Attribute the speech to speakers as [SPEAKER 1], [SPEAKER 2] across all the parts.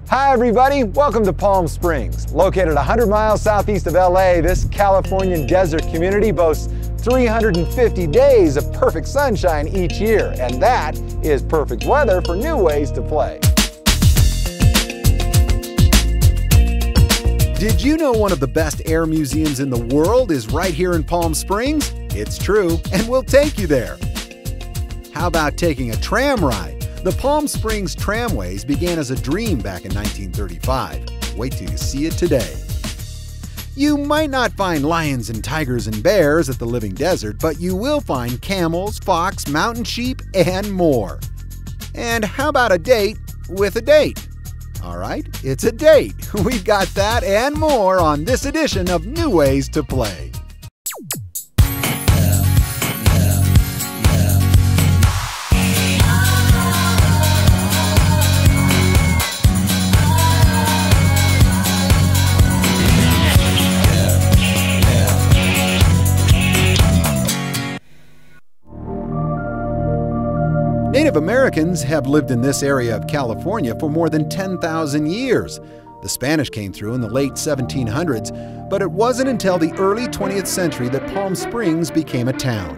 [SPEAKER 1] Hi everybody, welcome to Palm Springs. Located 100 miles southeast of LA, this Californian desert community boasts 350 days of perfect sunshine each year, and that is perfect weather for new ways to play. Did you know one of the best air museums in the world is right here in Palm Springs? It's true, and we'll take you there. How about taking a tram ride? The Palm Springs Tramways began as a dream back in 1935. Wait till you see it today. You might not find lions and tigers and bears at the Living Desert, but you will find camels, fox, mountain sheep, and more. And how about a date with a date? All right, it's a date. We've got that and more on this edition of New Ways to Play. Native Americans have lived in this area of California for more than 10,000 years. The Spanish came through in the late 1700s, but it wasn't until the early 20th century that Palm Springs became a town.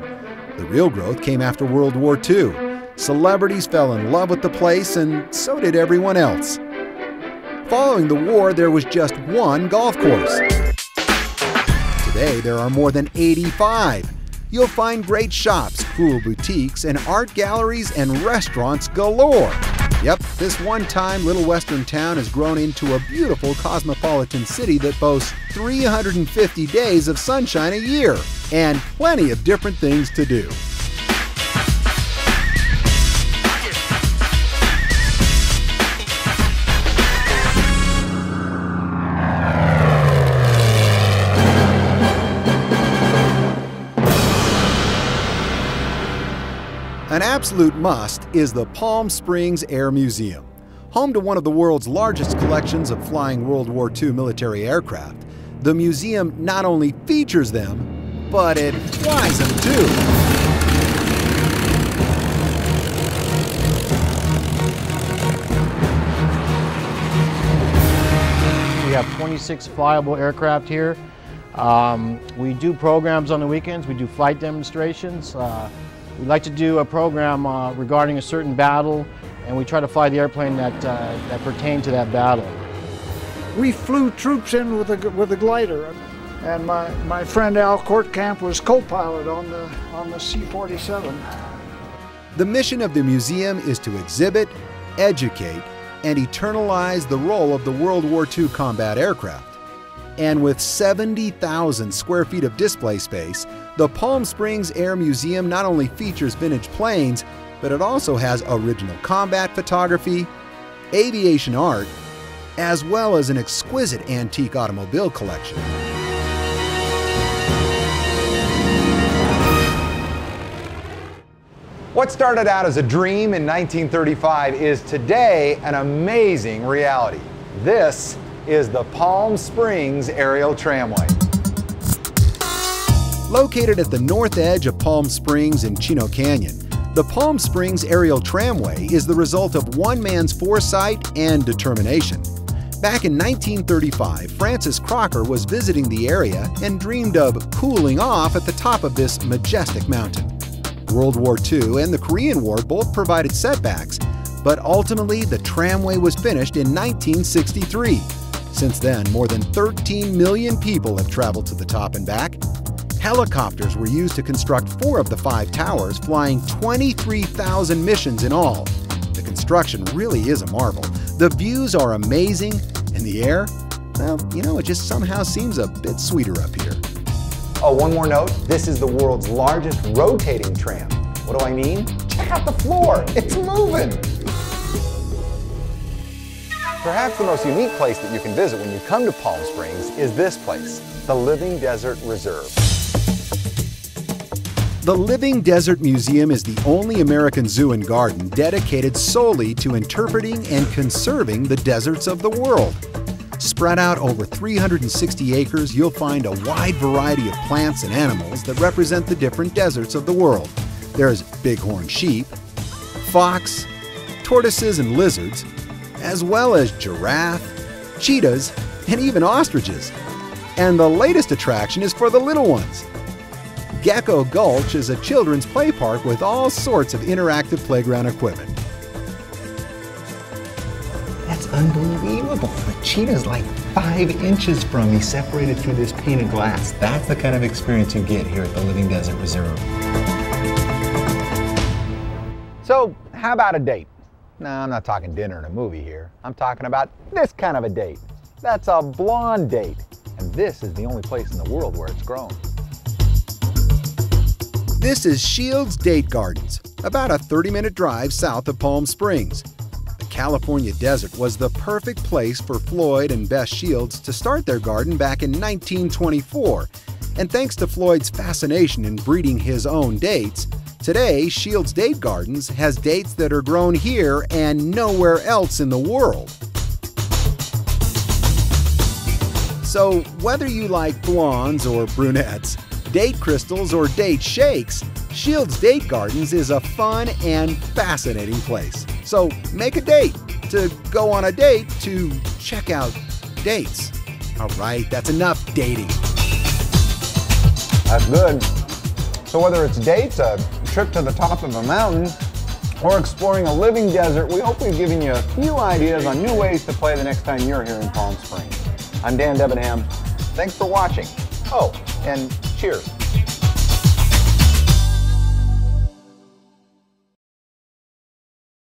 [SPEAKER 1] The real growth came after World War II. Celebrities fell in love with the place, and so did everyone else. Following the war, there was just one golf course. Today, there are more than 85. You'll find great shops, cool boutiques, and art galleries and restaurants galore. Yep, this one-time little western town has grown into a beautiful cosmopolitan city that boasts 350 days of sunshine a year and plenty of different things to do. An absolute must is the Palm Springs Air Museum. Home to one of the world's largest collections of flying World War II military aircraft, the museum not only features them, but it flies them too.
[SPEAKER 2] We have 26 flyable aircraft here. We do programs on the weekends. We do flight demonstrations. We'd like to do a program regarding a certain battle, and we try to fly the airplane that pertained to that battle.
[SPEAKER 3] We flew troops in with a glider, and my friend Al Courtcamp was co-pilot on the C-47.
[SPEAKER 1] The mission of the museum is to exhibit, educate, and eternalize the role of the World War II combat aircraft. And with 70,000 square feet of display space, the Palm Springs Air Museum not only features vintage planes, but it also has original combat photography, aviation art, as well as an exquisite antique automobile collection. What started out as a dream in 1935 is today an amazing reality. This is the Palm Springs Aerial Tramway. Located at the north edge of Palm Springs in Chino Canyon, the Palm Springs Aerial Tramway is the result of one man's foresight and determination. Back in 1935, Francis Crocker was visiting the area and dreamed of cooling off at the top of this majestic mountain. World War II and the Korean War both provided setbacks, but ultimately the tramway was finished in 1963. Since then, more than 13 million people have traveled to the top and back. Helicopters were used to construct 4 of the 5 towers, flying 23,000 missions in all. The construction really is a marvel. The views are amazing, and the air, well, you know, it just somehow seems a bit sweeter up here. Oh, one more note. This is the world's largest rotating tram. What do I mean? Check out the floor. It's moving. Perhaps the most unique place that you can visit when you come to Palm Springs is this place, the Living Desert Reserve. The Living Desert Museum is the only American zoo and garden dedicated solely to interpreting and conserving the deserts of the world. Spread out over 360 acres, you'll find a wide variety of plants and animals that represent the different deserts of the world. There's bighorn sheep, fox, tortoises and lizards, as well as giraffe, cheetahs, and even ostriches. And the latest attraction is for the little ones. Gecko Gulch is a children's play park with all sorts of interactive playground equipment.
[SPEAKER 4] That's unbelievable. The cheetah's like 5 inches from me, separated through this pane of glass. That's the kind of experience you get here at the Living Desert Reserve.
[SPEAKER 5] So, how about a date? No, I'm not talking dinner and a movie here. I'm talking about this kind of a date. That's a blonde date. And this is the only place in the world where it's grown.
[SPEAKER 1] This is Shields Date Gardens, about a 30-minute drive south of Palm Springs. The California desert was the perfect place for Floyd and Bess Shields to start their garden back in 1924. And thanks to Floyd's fascination in breeding his own dates, today Shields Date Gardens has dates that are grown here and nowhere else in the world. So whether you like blondes or brunettes, date crystals or date shakes, Shields Date Gardens is a fun and fascinating place. So make a date to go on a date to check out dates. All right, that's enough dating.
[SPEAKER 5] That's good. So whether it's dates, a trip to the top of a mountain, or exploring a living desert, we hope we've given you a few ideas on new ways to play the next time you're here in Palm Springs. I'm Dan Debenham. Thanks for watching. Oh, and cheers.